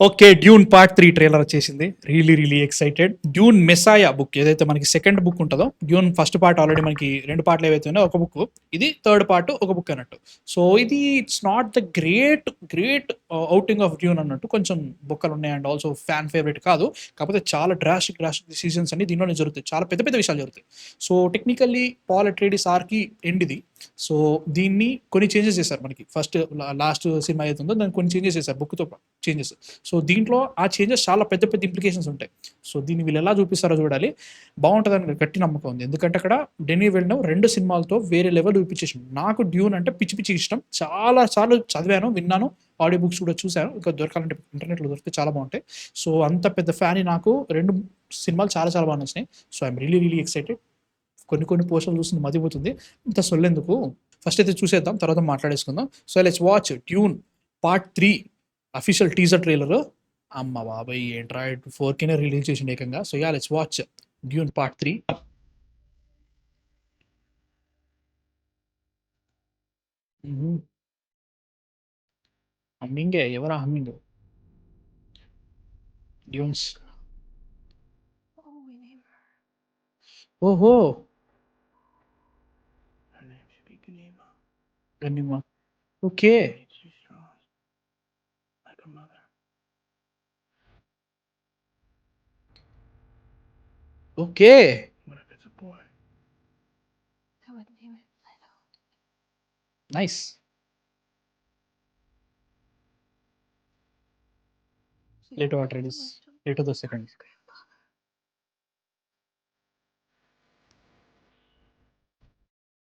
Okay. 'Dune part 3' trailer వచ్చేసింది. Really excited. 'Dune మెస్సాయా' book ఏదైతే మనకి సెకండ్ బుక్ ఉంటదో, 'డ్యూన్' ఫస్ట్ పార్ట్ ఆల్రెడీ మనకి 2 పార్ట్‌లు ఏవైతే ఉన్నాయో ఒక బుక్కు. ఇది థర్డ్ పార్ట్ ఒక బుక్ అన్నట్టు. సో, ఇది it's not the great outing of 'Dune' అన్నట్టు. కొంచెం బుక్కలున్నాయి అండ్ ఆల్సో ఫ్యాన్ ఫేవరైట్ కాదు. కాకపోతే చాలా డ్రాస్టిక్ డిసిజన్స్ అన్ని దీనిలోనే జరుగుతాయి. చాలా పెద్ద పెద్ద విషయాలు జరుగుతాయి. సో, టెక్నికల్లీ పాల్ అట్reides ఆర్‌కి ఎండ్ ఇది. సో, దీన్ని కొన్ని చేంజెస్ చేశారు మనకి. ఫస్ట్ లాస్ట్ సినిమా ఏదైతే ఉందో దాన్ని కొన్ని చేంజెస్ చేశారు బుక్‌తో చేంజెస్. సో దీంట్లో ఆ చేంజెస్ చాలా పెద్ద పెద్ద ఇంప్లికేషన్స్ ఉంటాయి. సో దీన్ని వీళ్ళు ఎలా చూపిస్తారో చూడాలి. బాగుంటుందని గట్టి నమ్మకం ఉంది. ఎందుకంటే అక్కడ డెనీ విల్నెవ్ 2 సినిమాలతో వేరే లెవెల్ చూపించేసిండు. నాకు డ్యూన్ అంటే పిచ్చి పిచ్చి ఇష్టం. చాలా సార్లు చదివాను, విన్నాను, ఆడియో బుక్స్ కూడా చూశాను. ఇంకా దొరకాలంటే ఇంటర్నెట్‌లో దొరికితే చాలా బాగుంటాయి. సో అంత పెద్ద ఫ్యాన్ నాకు 2 సినిమాలు చాలా చాలా బాగా నచ్చినాయి. So I'm really excited. కొన్ని పోస్టర్లు చూస్తుంటే మతిపోతుంది. ఇంత సొల్లెందుకు. ఫస్ట్ అయితే చూసేద్దాం, తర్వాత మాట్లాడేసుకుందాం. So let's watch Dune part 3 official teaser trailer. అమ్మ బాబాయ్ ఏంట్రా 4Kనే రిలీజ్ చేసిండు ఏకంగా. So yeah let's watch Dune part 3. హమ్మింగే ఎవరా humming? Dunes. Oh, we name her. ఓహో Her name should be Ganima. Ganima. Okay. She's strong, like her mother. Okay. What if it's a boy? I would name it Leto. Nice. Leto Atreides. Leto the second.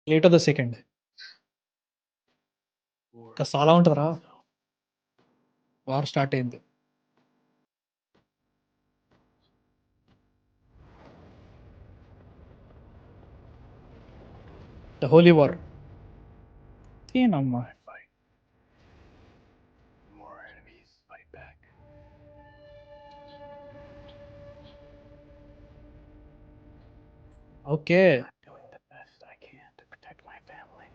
Leto the second. ఇంకా చాలా ఉంటుందిరా. War start అయింది. The holy war. తీనమ్మా. Fight. More enemies, fight back. Okay. I'm doing the best I can to protect my family.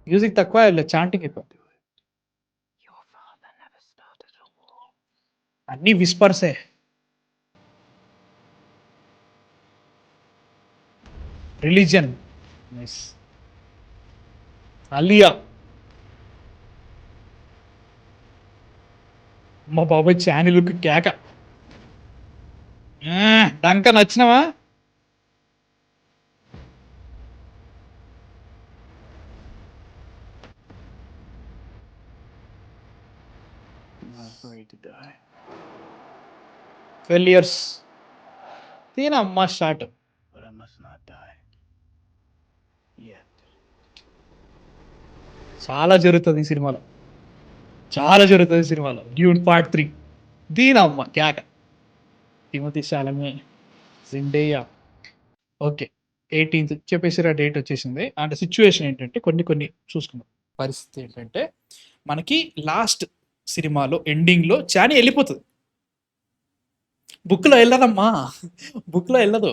Music తక్కువ, chanting ఎక్కువ. Do it. Your father never started a war. అన్ని విస్పర్సే. Religion. Nice. Alia. మా బాబాయ్ ఛానల్కి కేక. డంక నచ్చినవా? I'm not afraid to die. 12 years. తీనమ్మా start. But I must not die. Yet. చాలా జరుగుతుంది ఈ సినిమాలో. Dune part 3. దీనమ్మ కేక. తిమోతి శాలమే, జిండేయా. ఓకే. 18th చెప్పేసిరా, డేట్ వచ్చేసింది. అంటే సిచ్యువేషన్ ఏంటంటే కొన్ని చూసుకుందాం. పరిస్థితి ఏంటంటే మనకి లాస్ట్ సినిమాలో ఎండింగ్లో చానీ వెళ్ళిపోతుంది. బుక్లో వెళ్ళదమ్మా. బుక్లో వెళ్ళదు.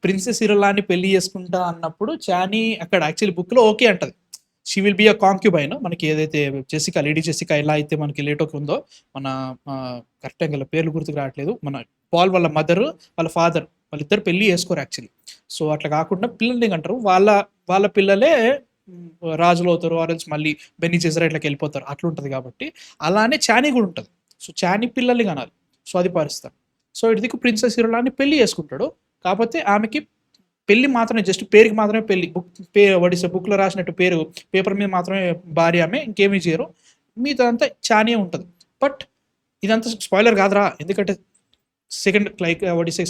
ప్రిన్సెస్ ఇరలాని పెళ్లి చేసుకుంటా అన్నప్పుడు చానీ అక్కడ యాక్చువల్లీ బుక్లో ఓకే అంటది. She will be a concubine. మనకి ఏదైతే జెసికా, లేడీ జెసికా ఎలా అయితే మనకి లేటోకి ఉందో, మన కరెక్ట్గా గల పేర్లు గుర్తుకు రావట్లేదు, మన పాల్ వాళ్ళ మదర్ వాళ్ళ ఫాదర్ వాళ్ళిద్దరు పెళ్లి చేసుకోరు యాక్చువల్లీ. సో అట్లా కాకుండా పిల్లల్ని అంటారు. వాళ్ళ పిల్లలే రాజులు అవుతారు, ఆరెంజ్ మళ్ళీ బెన్నీ జెజరైట్లకి వెళ్ళిపోతారు. అట్లా ఉంటుంది కాబట్టి అలానే చానీ కూడా ఉంటుంది. సో చానీ పిల్లల్ని కనాలి. సో అది పరిస్థితి. సో ఇటుదికు ప్రిన్సెస్ ఇరలాని పెళ్లి చేసుకుంటాడు. కాకపోతే ఆమెకి పెళ్లి మాత్రమే, జస్ట్ పేరుకి మాత్రమే పెళ్లి. బుక్లో రాసినట్టు పేరు పేపర్ మీద మాత్రమే భార్య, ఆమె ఇంకేమీ చేయరు. మిగతా అంతా చానే ఉంటుంది. బట్ ఇదంతా స్పాయిలర్ కాదురా, ఎందుకంటే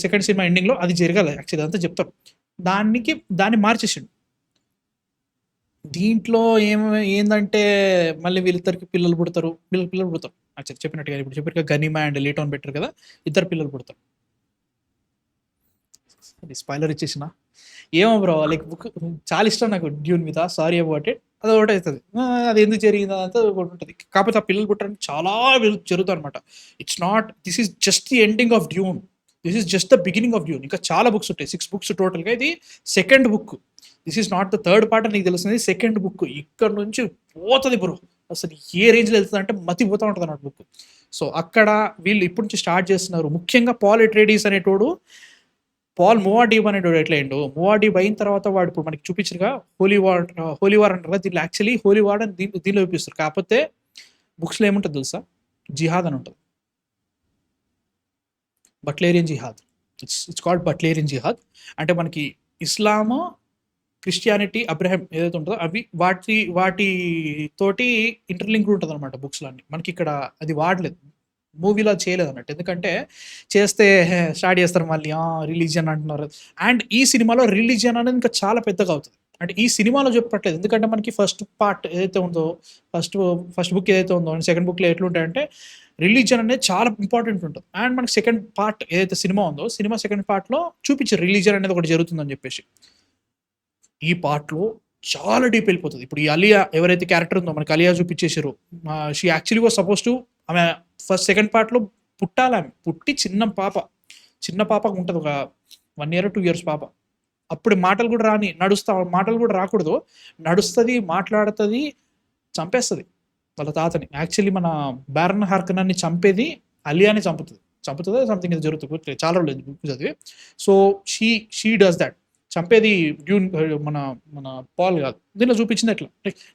సెకండ్ సినిమా ఎండింగ్లో అది జరగాలి యాక్చువల్లీ, అదంతా చెప్తారు. దాన్ని మార్చేసిండు. దీంట్లో ఏందంటే మళ్ళీ వీళ్ళిద్దరికి పిల్లలు పుడతారు. యాక్చువల్లీ చెప్పినట్టుగా ఇప్పుడు చెప్పారు కదా, గనిమా అండ్ లేటోన్ పెట్టారు కదా, ఇద్దరు పిల్లలు పుడతారు. స్పాయిలర్ ఇచ్చేసిన ఏమో బ్రో, లైక్ బుక్ చాలా ఇష్టం నాకు డ్యూన్ మీద. Sorry about it. అది ఒకటి అవుతుంది, అది ఎందుకు జరిగింది అంతా ఒకటి ఉంటుంది. కాకపోతే ఆ పిల్లలు పుట్టడానికి చాలా జరుగుతుంది అనమాట. It's not, this is just the ending of Dune. This is just the beginning of Dune. ఇంకా చాలా బుక్స్ ఉంటాయి, 6 బుక్స్ టోటల్గా. ఇది second book. This is not the third part అని నీకు తెలుస్తుంది, సెకండ్ బుక్. ఇక్కడ నుంచి పోతుంది బ్రో, అసలు ఏ రేంజ్లో వెళ్తుంది అంటే మతిపోతూ ఉంటుంది అన్నమాట బుక్. సో అక్కడ వీళ్ళు ఇప్పటి నుంచి స్టార్ట్ చేస్తున్నారు. ముఖ్యంగా పాల్ అట్reides అనేటోడు, పాల్ మువాడీబ్ అనేటోడు ఎట్లా అయిండు, మువాడీబ్ అయిన తర్వాత వాడు ఇప్పుడు మనకి చూపించరుగా హోలీ వార్ అంటారు కదా, దీంట్లో యాక్చువల్లీ హోలీ వార్ అని దీనిలో చూపిస్తారు. కాకపోతే బుక్స్లో ఏముంటుంది తెలుసా, జిహాద్ అని ఉంటుంది, బట్లేరియన్ జిహాద్. ఇట్స్ కాల్డ్ బట్లేరియన్ జిహాద్. అంటే మనకి ఇస్లాము, క్రిస్టియానిటీ, అబ్రహం ఏదైతే ఉంటుందో అవి వాటితోటి ఇంటర్లింక్ ఉంటుంది అనమాట బుక్స్లో అన్ని. మనకి ఇక్కడ అది వాడలేదు, మూవీలో చేయలేదు అన్నట్టు. ఎందుకంటే చేస్తే స్టార్ట్ చేస్తారు మళ్ళీ రిలీజియన్ అంటున్నారు. అండ్ ఈ సినిమాలో రిలీజియన్ అనేది ఇంకా చాలా పెద్దగా అవుతుంది. అంటే ఈ సినిమాలో చెప్పట్లేదు, ఎందుకంటే మనకి ఫస్ట్ పార్ట్ ఏదైతే ఉందో, ఫస్ట్ బుక్ ఏదైతే ఉందో, సెకండ్ బుక్లో ఎట్లుంటాయంటే రిలీజియన్ అనేది చాలా ఇంపార్టెంట్ ఉంటుంది. అండ్ మనకి సెకండ్ పార్ట్ ఏదైతే సినిమా ఉందో, సినిమా సెకండ్ పార్ట్లో చూపించారు రిలీజియన్ అనేది ఒకటి జరుగుతుందని చెప్పేసి. ఈ పార్ట్లో చాలా డీప్ వెళ్ళిపోతుంది. ఇప్పుడు ఈ అలియా ఎవరైతే క్యారెక్టర్ ఉందో మనకి అలియా చూపించేసారు, she actually was suppose to, ఆమె ఫస్ట్ సెకండ్ పార్ట్లో పుట్టాలి. ఆమె పుట్టి చిన్న పాప ఉంటుంది, ఒక 1 year 2 years పాప. అప్పుడు మాటలు కూడా రాని, మాటలు కూడా రాకూడదు, నడుస్తుంది, మాట్లాడుతుంది, చంపేస్తుంది వాళ్ళ తాతని. యాక్చువల్లీ మన బ్యారన్ హార్కనన్ని చంపేది అలియాని చంపుతుందో సంథింగ్ ఇది జరుగుతుంది, చాలా రోజులు బుక్ చదివి. సో షీ డస్ దాట్, చంపేది డ్యూన్ మన పాల్ కాదు. దీనిలో చూపించింది ఎట్లా,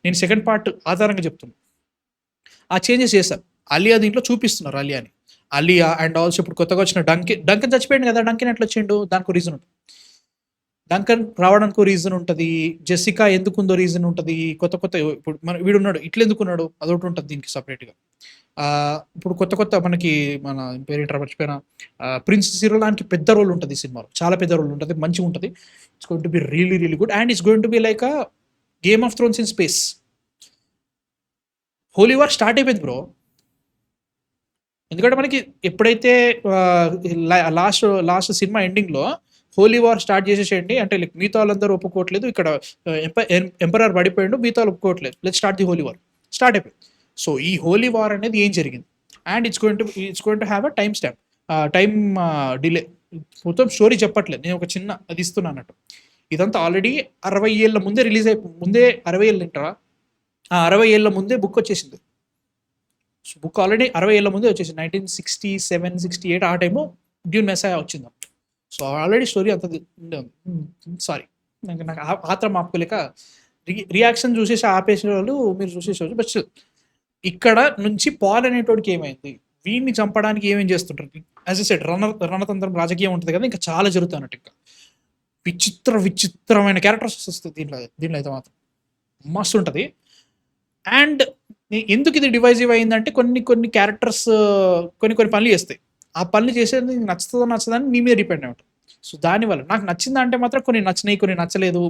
నేను సెకండ్ పార్ట్ ఆధారంగా చెప్తున్నాను. ఆ చేంజెస్ చేశారు, అలియా దీంట్లో చూపిస్తున్నారు అలియాని. అలియా అండ్ ఆల్సో ఇప్పుడు కొత్తగా వచ్చిన డంకన్ చచ్చిపోయింది కదా, డంకన్ ఎట్లా వచ్చిండు, దానికి రీజన్ ఉంటుంది. డంకన్ రావడానికి రీజన్ ఉంటుంది, జెసికా ఎందుకుందో రీజన్ ఉంటుంది. కొత్త ఇప్పుడు మన వీడున్నాడు ఇట్లా ఎందుకున్నాడు అదొకటి ఉంటుంది దీనికి సపరేట్గా. ఇప్పుడు కొత్త మనకి మన పేరేంటారు మర్చిపోయిన, ప్రిన్స్ సిరోలానికి పెద్ద రోల్ ఉంటుంది ఈ సినిమాలో, చాలా పెద్ద రోల్ ఉంటుంది, మంచిగా ఉంటుంది. It's going to be really really good. And it's going to be like a game of thrones in space. Holy war start అయిపోయింది బ్రో, ఎందుకంటే మనకి ఎప్పుడైతే లాస్ట్ సినిమా ఎండింగ్లో హోలీ వార్ స్టార్ట్ చేసేసేయండి అంటే, లైక్ మిగతా వాళ్ళందరూ ఒప్పుకోవట్లేదు, ఇక్కడ ఎంపరర్ పడిపోయిండు, మిగతా వాళ్ళు ఒప్పుకోవట్లేదు, let's start the holy war. Start అయిపోయింది. సో ఈ హోలీ వార్ అనేది ఏం జరిగింది, and it's going to have a time stamp, time delay. మొత్తం స్టోరీ చెప్పట్లేదు, నేను ఒక చిన్న అది ఇస్తున్నాను అన్నట్టు. ఇదంతా ఆల్రెడీ 60 ఏళ్ళ ముందే రిలీజ్ ముందే 60 ఏళ్ళు తింటారా, 60 ఏళ్ళ ముందే బుక్ వచ్చేసింది. సో బుక్ ఆల్రెడీ 60 ఏళ్ళ ముందే వచ్చేసింది, 1967, 68 ఆ టైము డ్యూన్ మెస్సాయా వచ్చింది. సో ఆల్రెడీ స్టోరీ అంత సారీ, నాకు ఆత్రం ఆపుకోలేక రియాక్షన్ చూసేసి ఆపేసిన వాళ్ళు మీరు చూసేసేవాళ్ళు. బట్ ఇక్కడ నుంచి పాల్ అనేటోడికి ఏమైంది, వీడిని చంపడానికి ఏమేం చేస్తుంటారు, యాజ్ ఎ సెడ్ రణతంత్రం రాజకీయం ఉంటుంది కదా, ఇంకా చాలా జరుగుతుంది అన్నట్టు. ఇంకా విచిత్రమైన క్యారెక్టర్స్ వస్తుంది దీంట్లో అయితే మాత్రం మస్తు ఉంటుంది. అండ్ ఎందుకు ఇది డివైజివ్ అయిందంటే, కొన్ని క్యారెక్టర్స్ కొన్ని పనులు చేస్తాయి, ఆ పనులు చేసేది నచ్చుతుందని నీ మీద డిపెండ్ అయి ఉంటుంది. సో దానివల్ల నాకు నచ్చిందా అంటే మాత్రం కొన్ని నచ్చినాయి, కొన్ని నచ్చలేదు.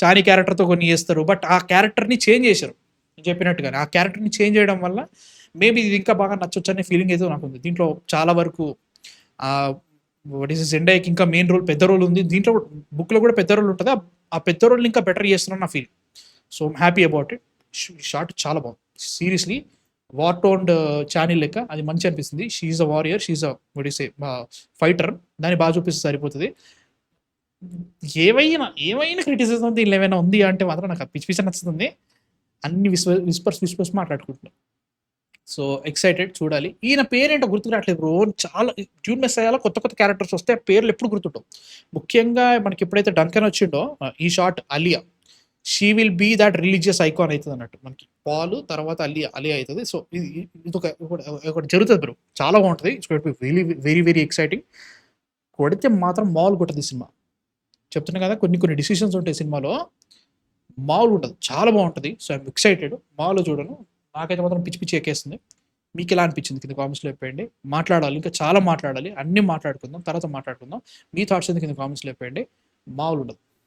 చానీ క్యారెక్టర్తో కొన్ని చేస్తారు, బట్ ఆ క్యారెక్టర్ని చేంజ్ చేశారు నేను చెప్పినట్టుగానే. ఆ క్యారెక్టర్ని చేంజ్ చేయడం వల్ల మేబీ ఇది ఇంకా బాగా నచ్చొచ్చు అనే ఫీలింగ్ అయితే నాకు ఉంది. దీంట్లో చాలా వరకు జెండాకి ఇంకా మెయిన్ రోల్, పెద్ద రోల్ ఉంది దీంట్లో. బుక్లో కూడా పెద్ద రోల్ ఉంటుంది, ఆ పెద్ద రోల్ ఇంకా బెటర్ చేస్తున్నాను నా feeling. So I'm happy about it. Short చాలా బాగుంది సీరియస్లీ, వార్ టోన్డ్ ఛానల్ లెక్క, అది మంచి అనిపిస్తుంది. She a warrior, she a వడిసే ఫైటర్, దాన్ని బాగా చూపిస్తే సరిపోతుంది. ఏమైనా క్రిటిసిజం దీనిలో ఏమైనా ఉంది అంటే మాత్రం నాకు పిచ్చి నచ్చుతుంది. అన్ని విస్పర్స్ మాట్లాడుకుంటున్నాం. సో ఎక్సైటెడ్ చూడాలి. ఈయన పేరేంటో గుర్తుకు రావట్లేదు బ్రో, చాలా డ్యూన్ మెస్సాయాలో కొత్త క్యారెక్టర్స్ వస్తే పేర్లు ఎప్పుడు గుర్తుంటావు. ముఖ్యంగా మనకి ఎప్పుడైతే డంకన్ వచ్చిండో ఈ షార్ట్ అలియా, she will be that religious icon అవుతుంది అన్నట్టు. మనకి పాలు తర్వాత అలియా అవుతుంది. సో ఇది ఒకటి జరుగుతుంది బ్రో, చాలా బాగుంటుంది. It's going to be very very very exciting. కొడితే మాత్రం మామూలు కొట్టదు సినిమా, చెప్తున్నా కదా. కొన్ని డిసిషన్స్ ఉంటాయి సినిమాలో, మామూలు ఉంటుంది, చాలా బాగుంటుంది. So I'm excited. మామూలు చూడను, నాకైతే మాత్రం పిచ్చి ఎక్కేస్తుంది. మీకు ఎలా అనిపించింది కింద కామెంట్స్లో చెప్పండి. మాట్లాడాలి, ఇంకా చాలా మాట్లాడాలి, అన్నీ మాట్లాడుకుందాం, తర్వాత మాట్లాడుకుందాం. మీ థాట్స్ కింద కామెంట్స్లో చెప్పండి. మామూలు ఉండదు.